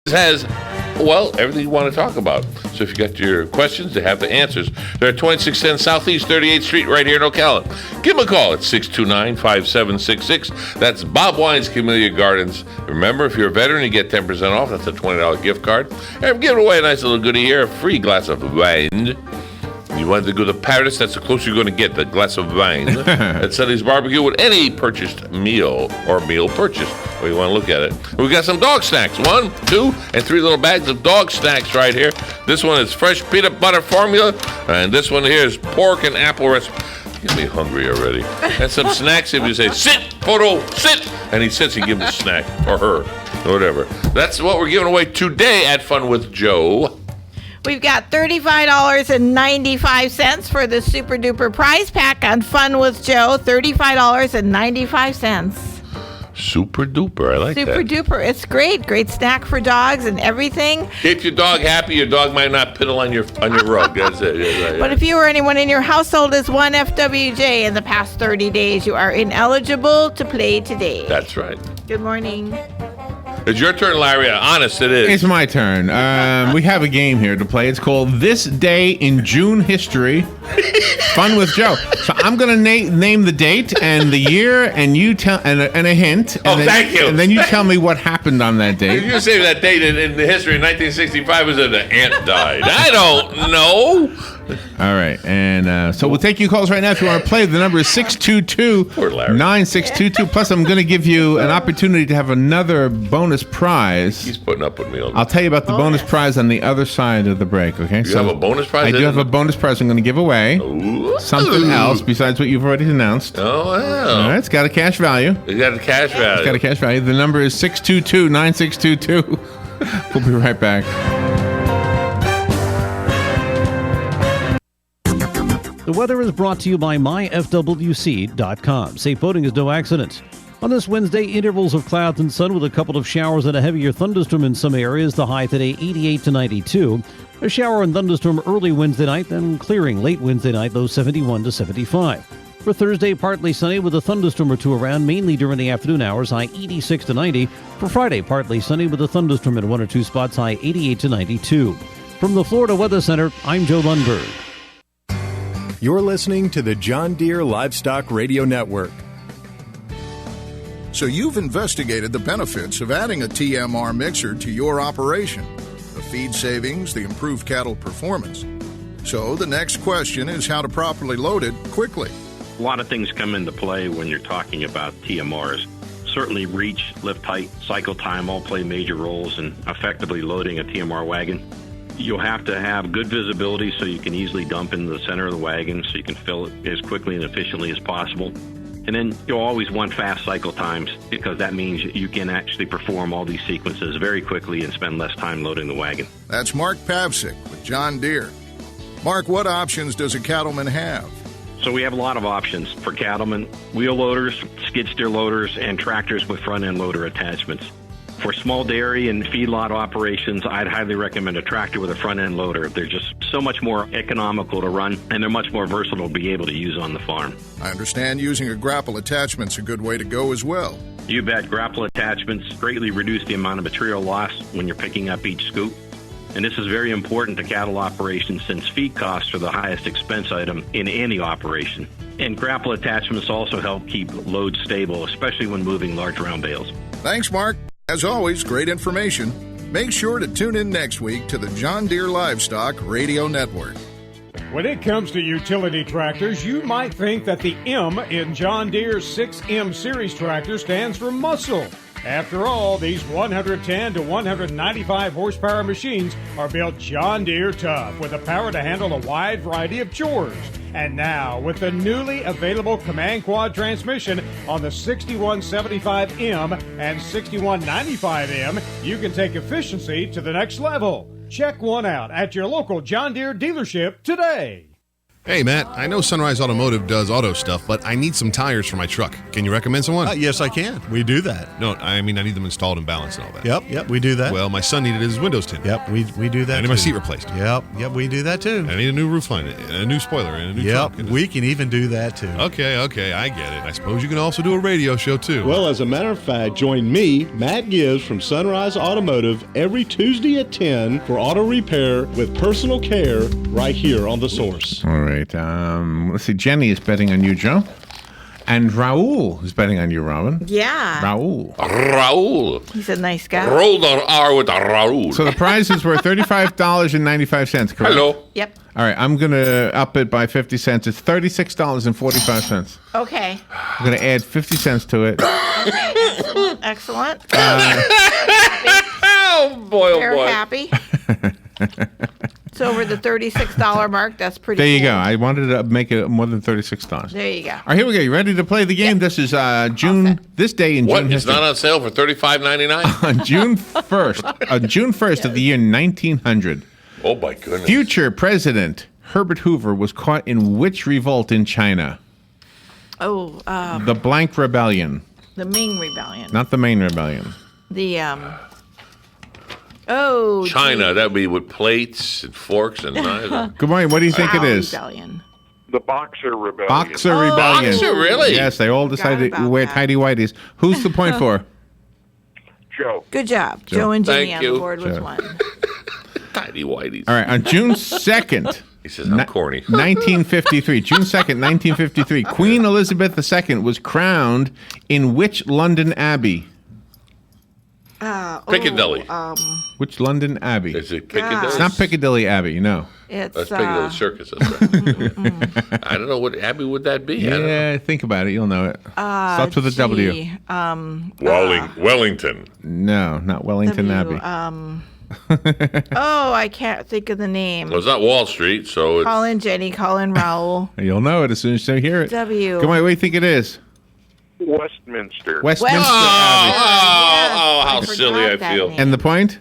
has, well, everything you want to talk about. So if you got your questions, they have the answers. They're at 2610 Southeast 38th Street right here in Ocala. Give them a call at 629-5766. That's Bob Wine's Camellia Gardens. Remember, if you're a veteran, you get 10% off. That's a $20 gift card. And we're giving away a nice little goodie here, a free glass of wine. You want to go to Paris, that's the closer you're going to get, the glass of wine at Sunny's Barbecue with any purchased meal or meal purchase. Well, you want to look at it. We've got some dog snacks. 1, 2, and 3 little bags of dog snacks right here. This one is fresh peanut butter formula, and this one here is pork and apple recipe. Get me hungry already. And some snacks. If you say, sit, Poto, sit, and he sits, you give him a snack, or her, or whatever. That's what we're giving away today at Fun with Joe. We've got $35.95 for the Super Duper prize pack on Fun with Joe. $35.95. Super duper. I like that. Super duper. It's great. Great snack for dogs and everything. Keep your dog happy. Your dog might not piddle on your rug. That's it. Yeah. But if you or anyone in your household is one FWJ in the past 30 days, you are ineligible to play today. That's right. Good morning. It's your turn, Larry. Honest, it is. It's my turn. We have a game here to play. It's called This Day in June History. Fun with Joe. So I'm going to name the date and the year, and you tell and a hint. Oh, thank you. And then you tell me what happened on that date. You say that date in the history in 1965 was when the ant died. I don't know. All right, and so we'll take your calls right now if you want to play. The number is 622-9622. Plus, I'm going to give you an opportunity to have another bonus prize. He's putting up with me. I'll tell you about the bonus prize on the other side of the break, okay? You have a bonus prize? I do have a bonus prize I'm going to give away. Ooh. Something else besides what you've already announced. Oh, wow. All right, it's got a cash value. It's got a cash value. It's got a cash value. The number is 622-9622. We'll be right back. The weather is brought to you by myfwc.com. Safe boating is no accident. On this Wednesday, intervals of clouds and sun with a couple of showers and a heavier thunderstorm in some areas. The high today, 88 to 92. A shower and thunderstorm early Wednesday night, then clearing late Wednesday night, low 71 to 75. For Thursday, partly sunny with a thunderstorm or two around, mainly during the afternoon hours, high 86 to 90. For Friday, partly sunny with a thunderstorm in 1 or 2 spots, high 88 to 92. From the Florida Weather Center, I'm Joe Lundberg. You're listening to the John Deere Livestock Radio Network. So you've investigated the benefits of adding a TMR mixer to your operation, the feed savings, the improved cattle performance. So the next question is how to properly load it quickly. A lot of things come into play when you're talking about TMRs. Certainly reach, lift height, cycle time all play major roles in effectively loading a TMR wagon. You'll have to have good visibility so you can easily dump into the center of the wagon so you can fill it as quickly and efficiently as possible. And then you'll always want fast cycle times because that means you can actually perform all these sequences very quickly and spend less time loading the wagon. That's Mark Pavsic with John Deere. Mark, what options does a cattleman have? So we have a lot of options for cattlemen: wheel loaders, skid steer loaders, and tractors with front-end loader attachments. For small dairy and feedlot operations, I'd highly recommend a tractor with a front-end loader. They're just so much more economical to run, and they're much more versatile to be able to use on the farm. I understand using a grapple attachment's a good way to go as well. You bet. Grapple attachments greatly reduce the amount of material loss when you're picking up each scoop. And this is very important to cattle operations since feed costs are the highest expense item in any operation. And grapple attachments also help keep loads stable, especially when moving large round bales. Thanks, Mark. As always, great information. Make sure to tune in next week to the John Deere Livestock Radio Network. When it comes to utility tractors, you might think that the M in John Deere's 6M Series tractor stands for muscle. After all, these 110 to 195 horsepower machines are built John Deere tough with the power to handle a wide variety of chores. And now, with the newly available Command Quad transmission on the 6175M and 6195M, you can take efficiency to the next level. Check one out at your local John Deere dealership today. Hey, Matt, I know Sunrise Automotive does auto stuff, but I need some tires for my truck. Can you recommend someone? Yes, I can. We do that. No, I mean, I need them installed and balanced and all that. Yep, we do that. Well, my son needed his windows tinted. Yep, we do that. I need too. my seat replaced. Yep, we do that too. I need a new roof line, and a new spoiler, and a new trunk. Yep, we can even do that too. Okay, I get it. I suppose you can also do a radio show, too. Well, as a matter of fact, join me, Matt Gibbs from Sunrise Automotive, every Tuesday at 10 for auto repair with personal care right here on The Source. All right. Let's see. Jenny is betting on you, Joe. And Raul is betting on you, Robin. Yeah. Raul. He's a nice guy. Roll the R with Raul. So the prizes were $35.95, correct? Hello. Yep. All right. I'm going to up it by 50 cents. It's $36.45. Okay. I'm going to add 50 cents to it. Excellent. Oh, boy, They're oh, boy. happy. It's over the $36 mark. That's pretty There you cool. go. I wanted to make it more than $36. There you go. All right, here we go. You ready to play the game? This is June. This day in What? June. It's history. not on sale for $35.99? On June 1st. On June 1st of the year 1900. Oh, my goodness. Future President Herbert Hoover was caught in which revolt in China? Oh, The Blank Rebellion. the Ming Rebellion. Not the Main Rebellion. The Oh, China, gee. that would be with plates and forks and knives. Good morning. What do you think Cow it is? Rebellion. The Boxer Rebellion. Boxer Oh, Rebellion. Boxer, really? Yes, they all decided to about wear that. tidy whities. Who's the point for? Joe. Good job. Joe and Jenny Thank on you. the board with Joe. one. Tidy whities. All right, on June 2nd. He says, I'm corny. 1953, June 2nd, 1953, Queen Elizabeth II was crowned in which London Abbey? Piccadilly. Which London Abbey? Is it Piccadilly? It's not Piccadilly Abbey, no. It's That's Piccadilly Circus. That's right. I don't know what Abbey would that be. I don't know. Yeah, think about it. You'll know it. Starts with a W. gee, Wellington. No, not Wellington W, Abbey. Oh, I can't think of the name. Well, it's not Wall Street, so it's... Colin, Jenny, Colin, Raul. You'll know it as soon as you hear it. W. Come on, what do you think it is? Westminster. Westminster Abbey. Oh, how forgot silly I that feel. name. And the point?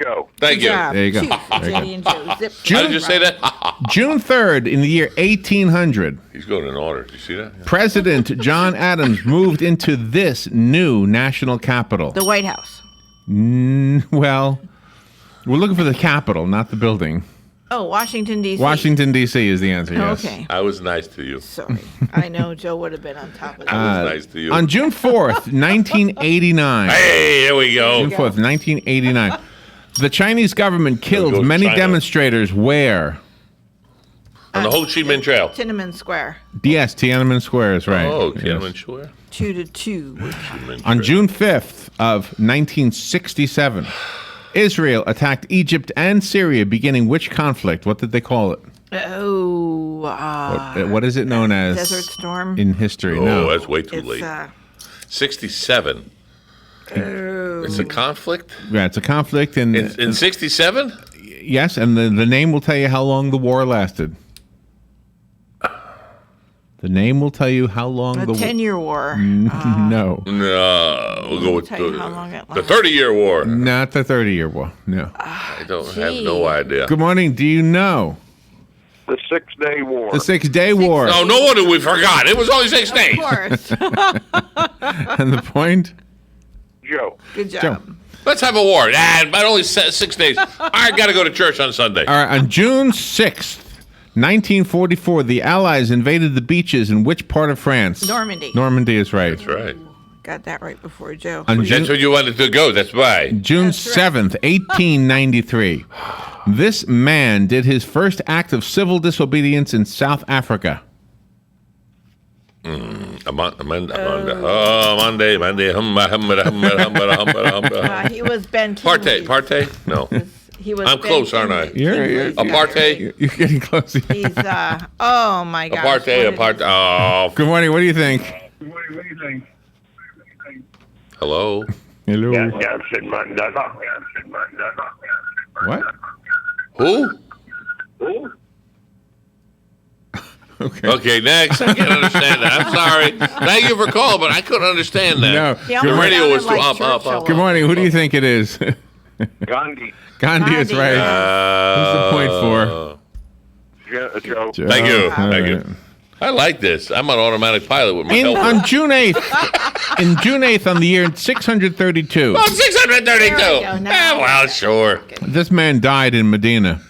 Joe. Thank you. Job. There you go. Two. There you go. Jenny and Joe. Zip. How did you say that? June 3rd, in the year 1800, He's going in order. Did you see that? President John Adams moved into this new national capital. The White House. Well, we're looking for the capital, not the building. Oh, Washington, D.C. Washington, D.C. is the answer, yes. Okay. I was nice to you. Sorry. I know Joe would have been on top of that. I was nice to you. On June 4th, 1989. Hey, here we go. June 4th, 1989. The Chinese government killed goes many China. demonstrators where? On the Ho Chi Minh Trail. Tiananmen Square. Yes, Tiananmen Square is right. Oh, Yes. Tiananmen Square. 2-2. On June 5th of 1967, Israel attacked Egypt and Syria, beginning which conflict? What did they call it? Oh, What is it known as? Desert Storm. In history, Oh, no. that's way too It's late. 67. It's a conflict? Yeah, it's a conflict, and In 67? yes, and the name will tell you how long the war lasted. The name will tell you how long a the 10-year war. No, No. We'll go with tell you how long it the lasts. 30-year war. not the 30-year war. No. I don't have no idea. Good morning. Do you know The 6-Day War. the 6-Day War? No, no wonder we forgot. It was only 6 days. Of course. And the point? Joe. Good job. Joe. Let's have a war. But only 6 days. I got to go to church on Sunday. All right. On June 6th, 1944, the Allies invaded the beaches in which part of France? Normandy. Normandy is right. That's right. Got that right before Joe. On That's where you wanted to go. That's why. June That's right. 7th, 1893, this man did his first act of civil disobedience in South Africa. Monday. He was Ben Parte? No. He was I'm Ben close, aren't I? Kinley. Apartheid? You're getting close. He's, oh my gosh. Apartheid. Oh. Good morning. What do you think? Hello? Hello. What? Who? Okay. Okay, next. I can't understand that. I'm sorry. Thank you for calling, but I couldn't understand that. No. He The almost radio sounded was too like up. Churchill. Good morning. Who do you think it is? Gandhi. Gandhi is Gandhi. right. Who's the point for? Joe. Thank you. All Thank you. right. I like this. I'm an automatic pilot with my helper. On June 8th, in June 8th on the year 632, Oh, 632. There we go. Now- Well, sure. this man died in Medina.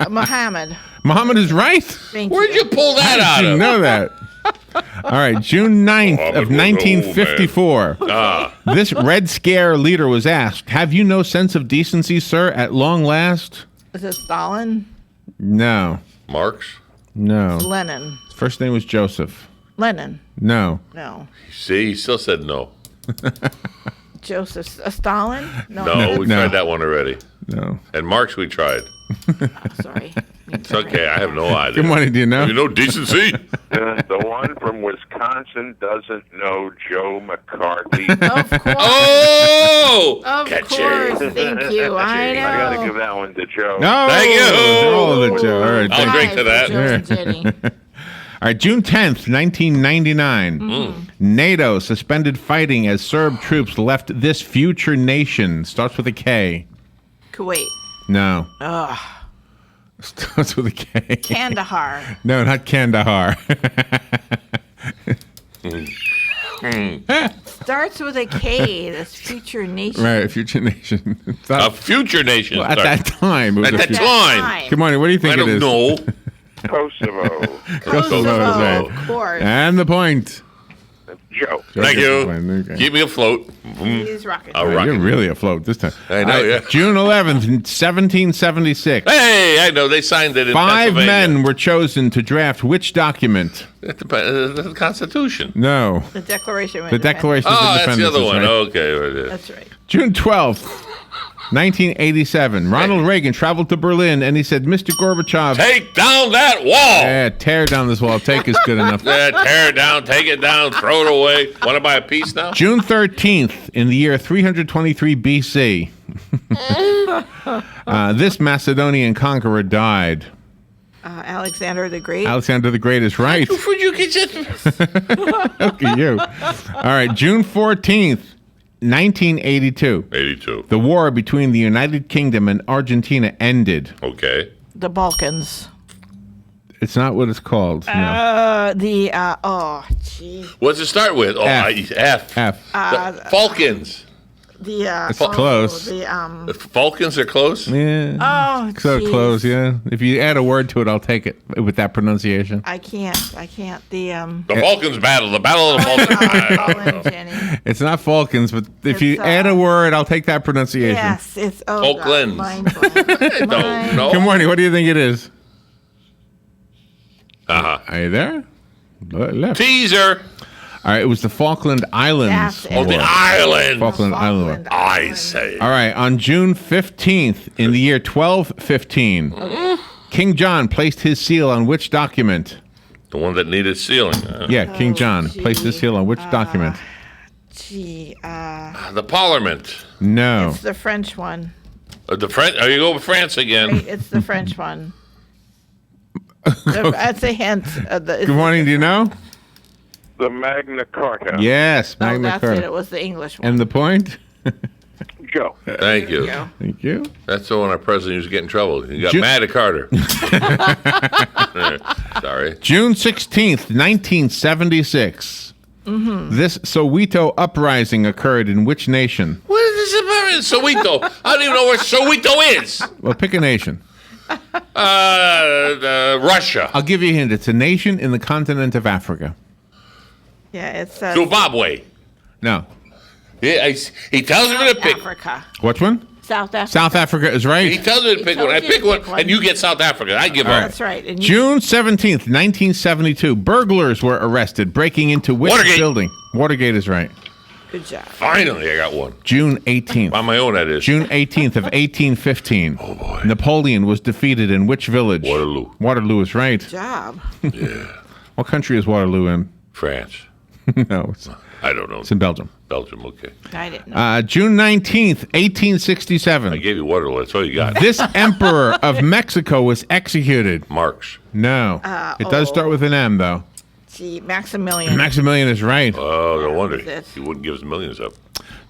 Muhammad. Muhammad is right. Thank Where'd you pull that I out didn't of? know that. All right, June 9th Muhammad of was an old 1954. This Red Scare leader was asked, "Have you no sense of decency, sir, at long last?" Is it Stalin? No. Marx? No. Lenin. His first name was Joseph. Lenin. No. No. See, he still said no. Joseph. Stalin? No, we No. tried that one already. No. And Marx, we tried. Sorry. It's okay. I have no idea. Good morning. Do you know? You know decency? The one from Wisconsin doesn't know Joe McCarthy. Of course. Oh! Of course. Thank you. I know. I got to give that one to Joe. No. Thank you. All of it, Joe. All right. I'll thank drink you. to that. Joe and Jenny. All right, June 10th, 1999. NATO suspended fighting as Serb troops left this future nation. Starts with a K. Kuwait. No. Ugh. Starts with a K. Kandahar. No, not Kandahar. Starts with a K. This future nation. Right, future nation. It's not- A future nation. well, at Sorry. that time. It was At a that future- time. Good morning. What do you think I it is? don't know. Kosovo. Kosovo is right. Of course. And the point. Joe. Thank you. Okay. Keep me afloat. He's rocking. I'll Right, rock you're it. really afloat this time. I know, All right, yeah. June 11th, 1776. Hey, I know. They signed it in 5 Pennsylvania. men were chosen to draft which document? The Constitution. No. The Declaration of The Independence. Declaration of Oh, that's Independence. the other is one. right. Okay. That's right. June 12th, 1987. Ronald Reagan traveled to Berlin and he said, "Mr. Gorbachev, Take down that wall. yeah, tear down this wall. Take is good enough." Tear it down, take it down, throw it away. Want to buy a piece now? June 13th, in the year 323 BC, this Macedonian conqueror died. Alexander the Great. Alexander the Great is right. Would you get it? Look at you. All right, June 14th, 1982. 82. The war between the United Kingdom and Argentina ended. Okay. The Balkans. It's not what it's called. No. Oh, gee. What's it start with? Oh, F. F. F. The Falcons. It's close. The Falcons are close? Yeah. Oh, So geez. close, yeah. If you add a word to it, I'll take it with that pronunciation. I can't. The The Falcons battle. The Battle of the Falklands. Jenny. It's not Falcons, but if you It's, add a word, I'll take that pronunciation. Yes, it's Falklands. Mind No. Good morning. What do you think it is? Uh-huh. Are you there? Left. Teaser. All right, it was the Falkland Islands. That's it. Oh, the War. island. Falkland Island War. I say. All right, on June 15th, in the year 1215, King John placed his seal on which document? The one that needed sealing. Yeah, King John placed his seal on which document? Gee, The Parliament. No. it's the French one. The French. Oh, you go with France again. Right? It's the French one. That's a hint. Good morning, do you know? The Magna Carta. Yes, Oh, Magna that's Carta. it. It was the English one. And the point? Joe. Thank you. Thank you. That's the one our president used to get in trouble. He got Ju- mad at Carter. Sorry. June 16th, 1976. This Soweto uprising occurred in which nation? What is this about Soweto? I don't even know where Soweto is. Well, pick a nation. Russia. I'll give you a hint. It's a nation in the continent of Africa. Yeah, it's Zimbabwe. No. Yeah, he tells me to pick. Africa. Which one? South Africa. South Africa is right. He tells me to pick one. I pick one, and you get South Africa. I give up. That's right. And you, June 17th, 1972. Burglars were arrested breaking into which Watergate. building? Watergate is right. good job. Finally, I got one. June 18th. On my own, that is. June 18th of 1815. Oh, boy. Napoleon was defeated in which village? Waterloo. Waterloo is right. Good job. What country is Waterloo in? France. No, it's I don't know. in Belgium. Belgium, okay. I didn't know. June 19th, I 1867. gave you Waterloo. That's all you got. This emperor of Mexico was executed. Marx. No. It does start with an M, though. Gee, Maximilian. Maximilian is right. Oh, no wonder. That's it. He wouldn't give his millions up.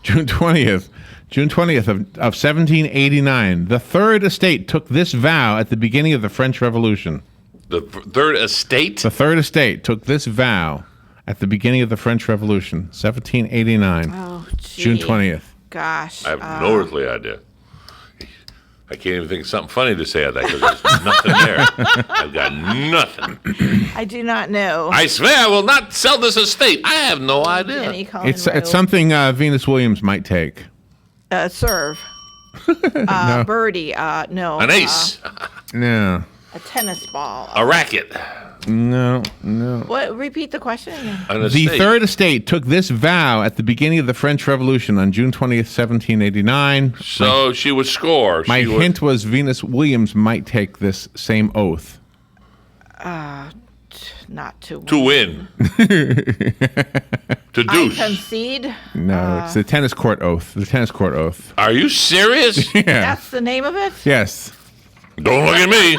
June 20th, June 20th of 1789. The Third Estate took this vow at the beginning of the French Revolution. The Third Estate? The Third Estate took this vow at the beginning of the French Revolution, 1789. Oh, gee. June 20th. Gosh. I have no earthly idea. I can't even think of something funny to say at that because there's nothing there. I've got nothing. I do not know. I swear I will not sell this estate. I have no idea. Jenny Cohen It's Road. something Venus Williams might take. Serve. No. Birdie. No. An ace. No. A tennis ball. A racket. No. What? Repeat the question again. The Third Estate took this vow at the beginning of the French Revolution on June 20th, 1789. So she would score. My She would- hint was Venus Williams might take this same oath. Not to win. To win. To I dooce. concede. No, it's the tennis court oath. The tennis court oath. Are you serious? Yeah. That's the name of it? Yes. Don't look at me.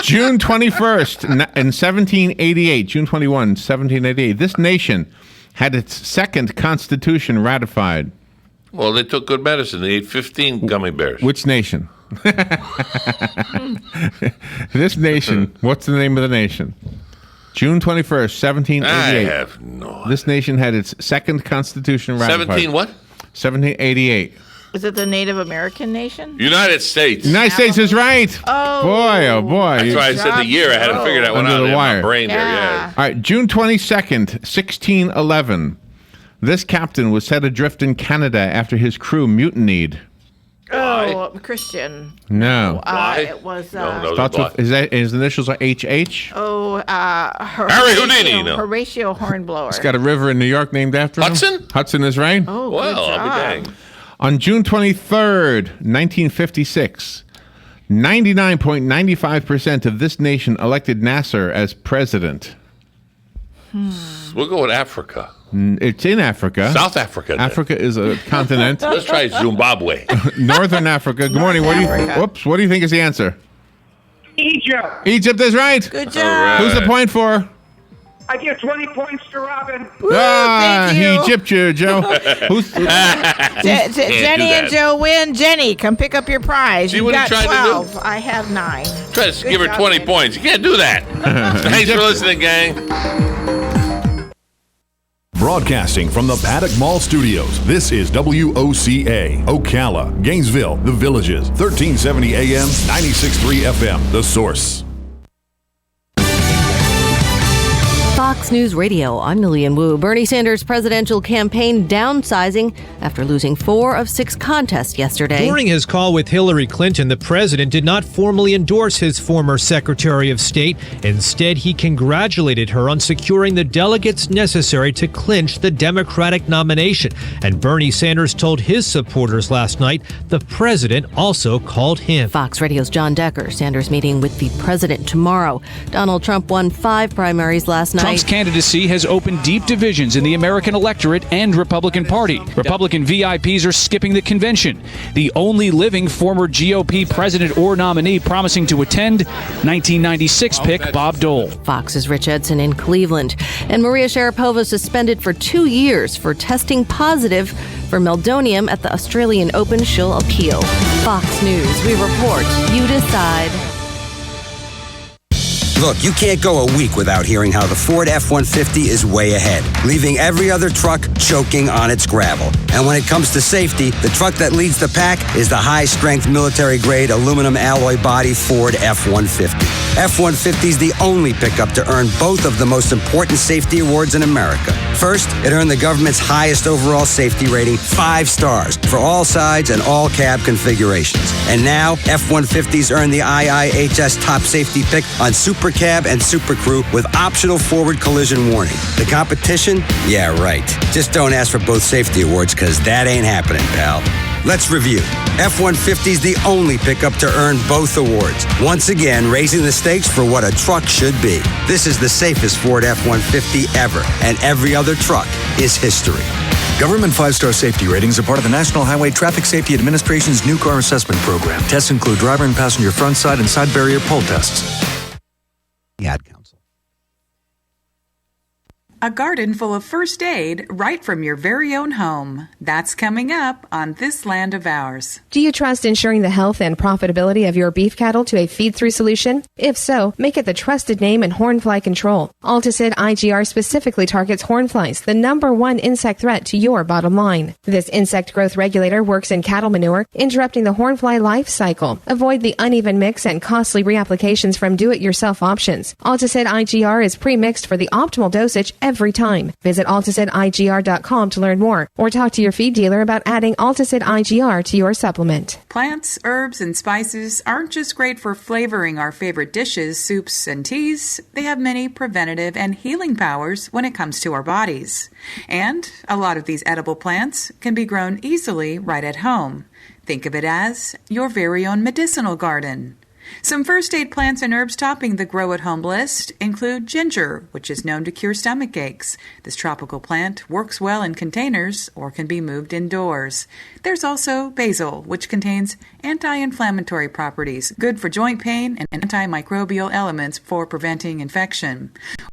June 21st in 1788, June 21, 1788, this nation had its second constitution ratified. Well, they took good medicine. They ate 15 gummy bears. Which nation? This nation, what's the name of the nation? June 21st, 1788. I have no idea. This nation had its second constitution ratified. 17 what? 1788. Is it the Native American nation? United States. United States is right. Oh. Boy. That's why I said the year. I had to figure that one Under out the in wire. my brain there. Yeah. All right, June 22nd, 1611. This captain was set adrift in Canada after his crew mutinied. Oh, Christian. No. It was. Starts with, his initials are HH. Harry Houdini, no. Horatio Hornblower. It's got a river in New York named after him. Hudson? Hudson is right. Oh, Well, good I'll be job. danged. On June 23rd, 1956, 99.95% of this nation elected Nasser as president. We'll go with Africa. It's in Africa. South Africa. then. Africa is a continent. Let's try Zimbabwe. Northern Africa. Good morning. What do you? Africa. Whoops. What do you think is the answer? Egypt. Egypt is right. Good job. right. Who's the point for? I give 20 points to Robin. thank you. He gypped you, Joe. Who's? Jenny do and that. Joe win. Jenny, come pick up your prize. See You what he got tried to do? 12. I have 9. Try to Good give her job, 20 Jenny. points. You can't do that. Thanks for listening, gang. Broadcasting from the Paddock Mall Studios, this is WOCA, Ocala, Gainesville, The Villages, 1370 AM, 96.3 FM, The Source. Fox News Radio, I'm Lillian Wu. Bernie Sanders' presidential campaign downsizing after losing 4 of 6 contests yesterday. During his call with Hillary Clinton, the president did not formally endorse his former Secretary of State. Instead, he congratulated her on securing the delegates necessary to clinch the Democratic nomination. And Bernie Sanders told his supporters last night the president also called him. Fox Radio's John Decker. Sanders meeting with the president tomorrow. Donald Trump won 5 primaries last night. Trump's candidacy has opened deep divisions in the American electorate and Republican Party. Republican VIPs are skipping the convention. The only living former GOP president or nominee promising to attend, 1996 pick Bob Dole. Fox's Rich Edson in Cleveland. And Maria Sharapova suspended for 2 years for testing positive for meldonium at the Australian Open. She'll appeal. Fox News, we report, you decide. Look, you can't go a week without hearing how the Ford F-150 is way ahead, leaving every other truck choking on its gravel. And when it comes to safety, the truck that leads the pack is the high-strength military-grade aluminum alloy body Ford F-150. F-150 is the only pickup to earn both of the most important safety awards in America. First, it earned the government's highest overall safety rating, 5 stars, for all sides and all cab configurations. And now, F-150s earn the IIHS Top Safety Pick on Super Cab and Super Crew with optional forward collision warning. The competition? Yeah, right. Just don't ask for both safety awards, because that ain't happening, pal. Let's review. F-150 is the only pickup to earn both awards, once again raising the stakes for what a truck should be. This is the safest Ford F-150 ever, and every other truck is history. Government 5-star safety ratings are part of the National Highway Traffic Safety Administration's new car assessment program. Tests include driver and passenger front side and side barrier pull tests. The Ad Council. a garden full of first aid right from your very own home. That's coming up on This Land of Ours. Do you trust ensuring the health and profitability of your beef cattle to a feed-through solution? If so, make it the trusted name in hornfly control. Alticid IGR specifically targets hornflies, the #1 insect threat to your bottom line. This insect growth regulator works in cattle manure, interrupting the hornfly life cycle. Avoid the uneven mix and costly reapplications from do-it-yourself options. Alticid IGR is pre-mixed for the optimal dosage every time. Visit AlticidIGR.com to learn more, or talk to your feed dealer about adding Alticid IGR to your supplement. Plants, herbs, and spices aren't just great for flavoring our favorite dishes, soups, and teas. They have many preventative and healing powers when it comes to our bodies. And a lot of these edible plants can be grown easily right at home. Think of it as your very own medicinal garden. Some first aid plants and herbs topping the grow at home list include ginger, which is known to cure stomach aches. This tropical plant works well in containers or can be moved indoors. There's also basil, which contains anti-inflammatory properties, good for joint pain and antimicrobial elements for preventing infection.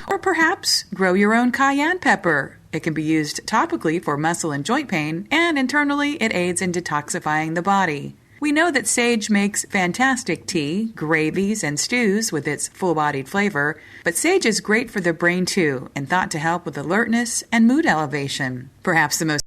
Or perhaps grow your own cayenne pepper. It can be used topically for muscle and joint pain, and internally it aids in detoxifying the body. We know that sage makes fantastic tea, gravies, and stews with its full-bodied flavor, but sage is great for the brain too, and thought to help with alertness and mood elevation. Perhaps the most